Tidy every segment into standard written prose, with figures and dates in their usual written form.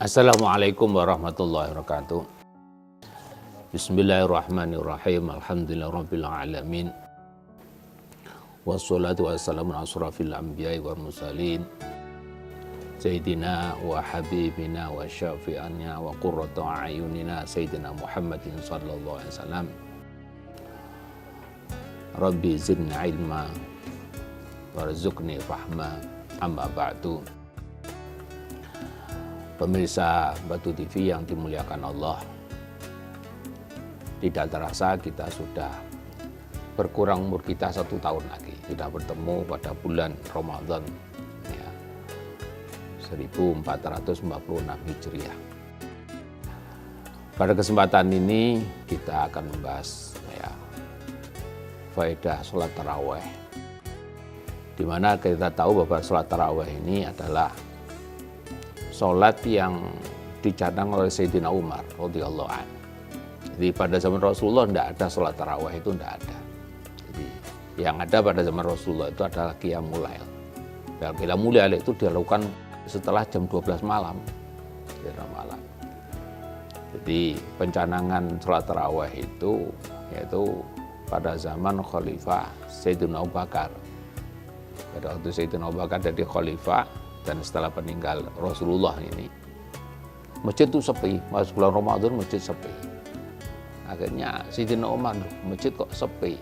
Assalamualaikum warahmatullahi wabarakatuh. Bismillahirrahmanirrahim. Alhamdulillahirabbil alamin. Wassalatu wassalamu ala asrofil anbiya'i wal mursalin. Sayyidina wa habibina wa syafi'ana wa qurratu a'yunina Sayyidina Muhammadin sallallahu alaihi wasallam. Rabbi zidni ilma warzuqni fahma, amma ba'du. Pemirsa Batu TV yang dimuliakan Allah, tidak terasa kita sudah berkurang umur kita 1 tahun lagi. Sudah bertemu pada bulan Ramadan ya, 1446 Hijriah. Pada kesempatan ini kita akan membahas ya, faedah sholat taraweh, di mana kita tahu bahwa sholat taraweh ini adalah sholat yang dicadang oleh Sayyidina Umar radhiyallahu anhu. Jadi pada zaman Rasulullah tidak ada sholat tarawih, itu tidak ada. Jadi yang ada pada zaman Rasulullah itu adalah qiyamul lail. Qiyamul lail itu dilakukan setelah jam 12 malam. Jadi pencanangan sholat tarawih itu yaitu pada zaman Khalifah Sayyidina Abu Bakar. Pada waktu Sayyidina Abu Bakar jadi Khalifah, dan setelah peninggal Rasulullah ini, masjid itu sepi. Pas bulan Ramadan masjid sepi. Akhirnya Sayyidina Umar, masjid kok sepi.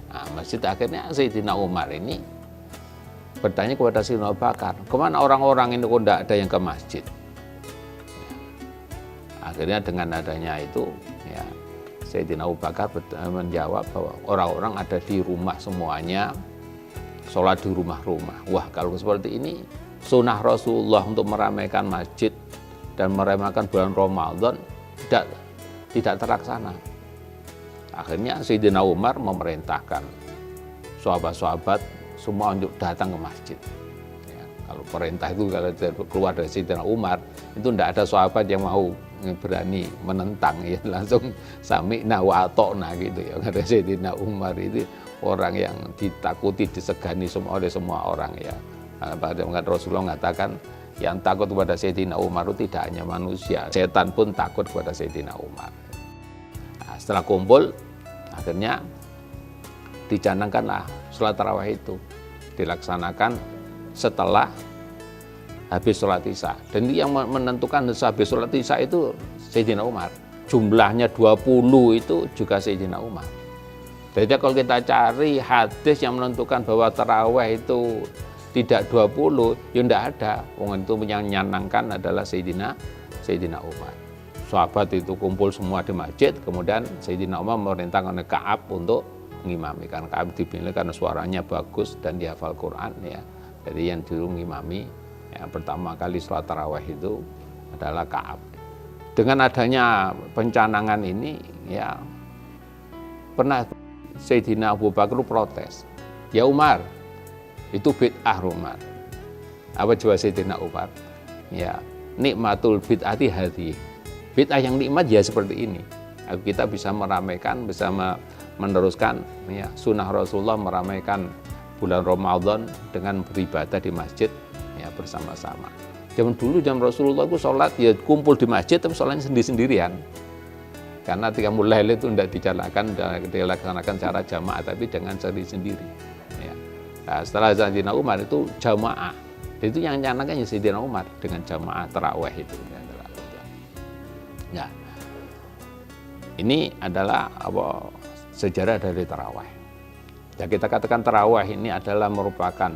Nah, masjid akhirnya Sayyidina Umar ini bertanya kepada Sayyidina Abu Bakar, kemana orang-orang ini kok tidak ada yang ke masjid? Ya. Akhirnya dengan adanya itu, ya, Sayyidina Abu Bakar menjawab bahwa orang-orang ada di rumah semuanya, sholat di rumah-rumah. Wah, kalau seperti ini sunnah Rasulullah untuk meramaikan masjid dan meramaikan bulan Ramadan tidak terlaksana. Akhirnya Sayyidina Umar memerintahkan sahabat-sahabat semua untuk datang ke masjid. Ya, kalau perintah itu kalau keluar dari Sayyidina Umar, itu tidak ada sahabat yang mau berani menentang, ya, langsung sami'na wa ata'na gitu ya. Karena Sayyidina Umar itu orang yang ditakuti, disegani oleh semua orang ya. Pada Rasulullah mengatakan yang takut kepada Sayyidina Umar itu tidak hanya manusia, setan pun takut kepada Sayyidina Umar. Nah, setelah kumpul, akhirnya dicanangkanlah sholat tarawih itu dilaksanakan setelah habis sholat isya. Dan yang menentukan habis sholat isya itu Sayyidina Umar. Jumlahnya 20 itu juga Sayyidina Umar. Jadi kalau kita cari hadis yang menentukan bahwa tarawih itu tidak 20, ya tidak ada. Wong itu yang menyenangkan adalah Sayyidina Umar. Sahabat itu kumpul semua di masjid, kemudian Sayyidina Umar memerintahkan Ka'ab untuk mengimami. Karena Ka'ab dipilih karena suaranya bagus dan dihafal Quran ya. Jadi yang dulu mengimami ya, pertama kali sholat tarawih itu adalah Ka'ab. Dengan adanya pencanangan ini ya, pernah Sayyidina Abu Bakar protes, ya Umar, itu bid'ah Umar. Apa jawab Sayyidina Umar? Ya, nikmatul bid'ati hadhi. Bid'ah yang nikmat ya seperti ini. Kita bisa meramaikan, bisa meneruskan ya, sunnah Rasulullah meramaikan bulan Ramadan dengan beribadah di masjid ya, bersama-sama. Zaman dulu zaman Rasulullah itu sholat ya kumpul di masjid tapi sholatnya sendiri-sendirian. Karena qiyamul lail itu tidak dilaksanakan secara jamaah tapi dengan sendiri-sendiri. Ya. Nah, setelah Sayyidina Umar itu jamaah, itu yang canangkan Sayyidina Umar dengan jamaah tarawih itu. Ya, ini adalah sejarah dari tarawih. Ya, kita katakan tarawih ini adalah merupakan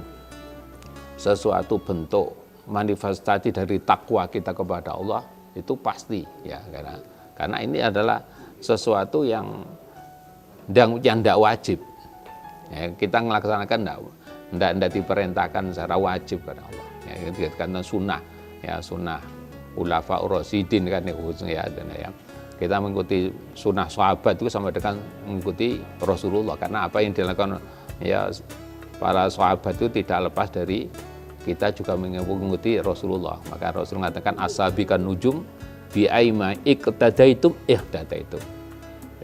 sesuatu bentuk manifestasi dari takwa kita kepada Allah, itu pasti ya, karena ini adalah sesuatu yang tidak wajib. Ya, kita melaksanakan tidak diperintahkan secara wajib kepada Allah. Ya, itu dikatakan sunnah, ya sunnah ulafa urasidin kan ya, ya. Kita mengikuti sunnah sahabat itu sama dengan mengikuti Rasulullah. Karena apa yang dilakukan ya para sahabat itu tidak lepas dari kita juga mengikuti Rasulullah. Maka Rasul mengatakan asabikan nujum bi aima iqtadaitum ihtadaitum.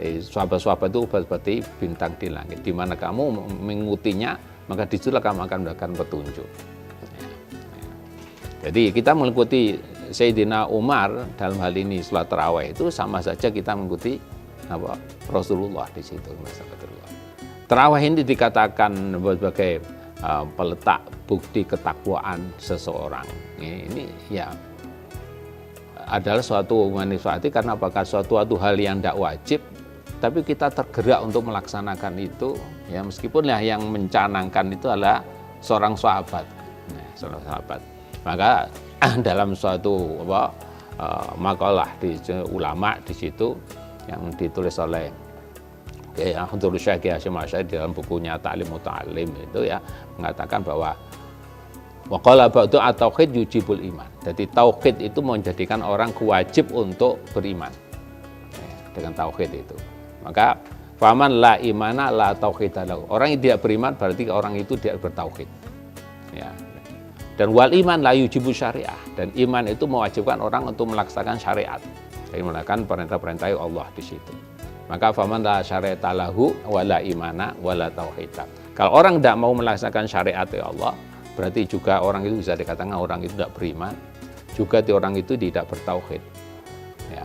Sahabat-sahabat itu seperti bintang di langit, di mana kamu mengikutinya maka disitulah kamu akan mendapatkan petunjuk. Jadi kita mengikuti Sayyidina Umar dalam hal ini sholat tarawih itu sama saja kita mengikuti Rasulullah di situ. Tarawih ini dikatakan sebagai peletak bukti ketakwaan seseorang. Ini ya adalah suatu manfaat karena apakah suatu hal yang tidak wajib, tapi kita tergerak untuk melaksanakan itu, ya meskipun yang mencanangkan itu adalah seorang sahabat. Seorang sahabat. Maka dalam suatu makalah di ulama di situ yang ditulis oleh Abdul Syekh Hasyim Asy'ari dalam bukunya Ta'lim Muta'allim itu ya mengatakan bahwa waqala ba'du at-tauhid yujibul iman. Jadi tauhid itu menjadikan orang wajib untuk beriman. Dengan tauhid itu. Maka faman la imana la tauhid lahu. Orang yang tidak beriman berarti orang itu tidak bertauhid. Ya. Dan wal iman la yujibu syariah, dan iman itu mewajibkan orang untuk melaksanakan syariat. Jadi melaksanakan perintah-perintah Allah di situ. Maka faman la syariata lahu wala imana wala tauhid. Kalau orang tidak mau melaksanakan syariat Allah, berarti juga orang itu bisa dikatakan orang itu tidak beriman, juga orang itu tidak bertauhid. Ya.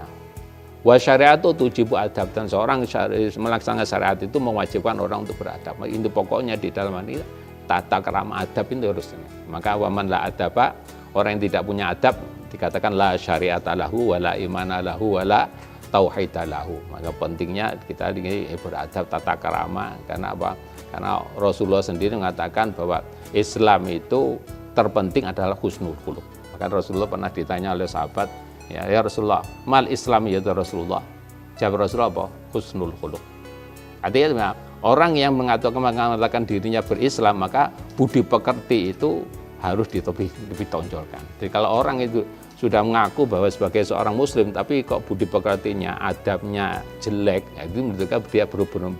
Wa syariatu tujibu adab, dan seorang melaksanakan syariat itu mewajibkan orang untuk beradab. Ini pokoknya di dalam ini tata kerama adab itu harus ini. Maka waman la adaba, orang yang tidak punya adab dikatakan la syariata lahu wala imana lahu wala tauhid lahu. Maka pentingnya kita ini beradab tata kerama. Karena apa? Karena Rasulullah sendiri mengatakan bahwa Islam itu terpenting adalah husnul khuluq. Maka Rasulullah pernah ditanya oleh sahabat, ya Rasulullah, mal Islam ya Rasulullah. Jawab Rasulullah apa? Husnul khuluq. Artinya orang yang mengatakan dirinya berislam, maka budi pekerti itu harus ditonjolkan. Jadi kalau orang itu sudah mengaku bahwa sebagai seorang muslim, tapi kok budi pekertinya, adabnya jelek, ya itu menunjukkan dia belum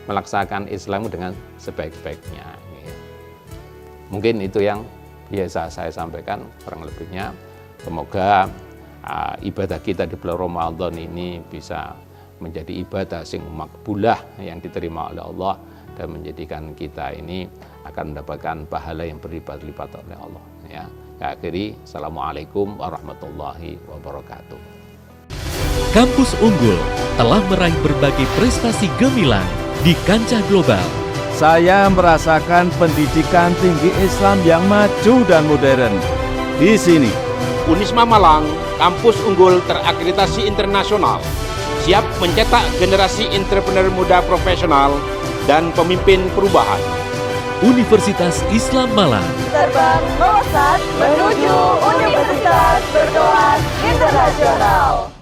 melaksanakan Islam dengan sebaik-baiknya. Mungkin itu yang biasa saya sampaikan kurang lebihnya. Semoga ibadah kita di bulan Ramadan ini bisa menjadi ibadah sing makbulah yang diterima oleh Allah dan menjadikan kita ini akan mendapatkan pahala yang berlipat-lipat oleh Allah. Ya. Akhiri, assalamualaikum warahmatullahi wabarakatuh. Kampus Unggul telah meraih berbagai prestasi gemilang di kancah global. Saya merasakan pendidikan tinggi Islam yang maju dan modern. Di sini, Unisma Malang, kampus unggul terakreditasi internasional, siap mencetak generasi entrepreneur muda profesional dan pemimpin perubahan. Universitas Islam Malang. Terbang melesat menuju Universitas Berkelas Internasional.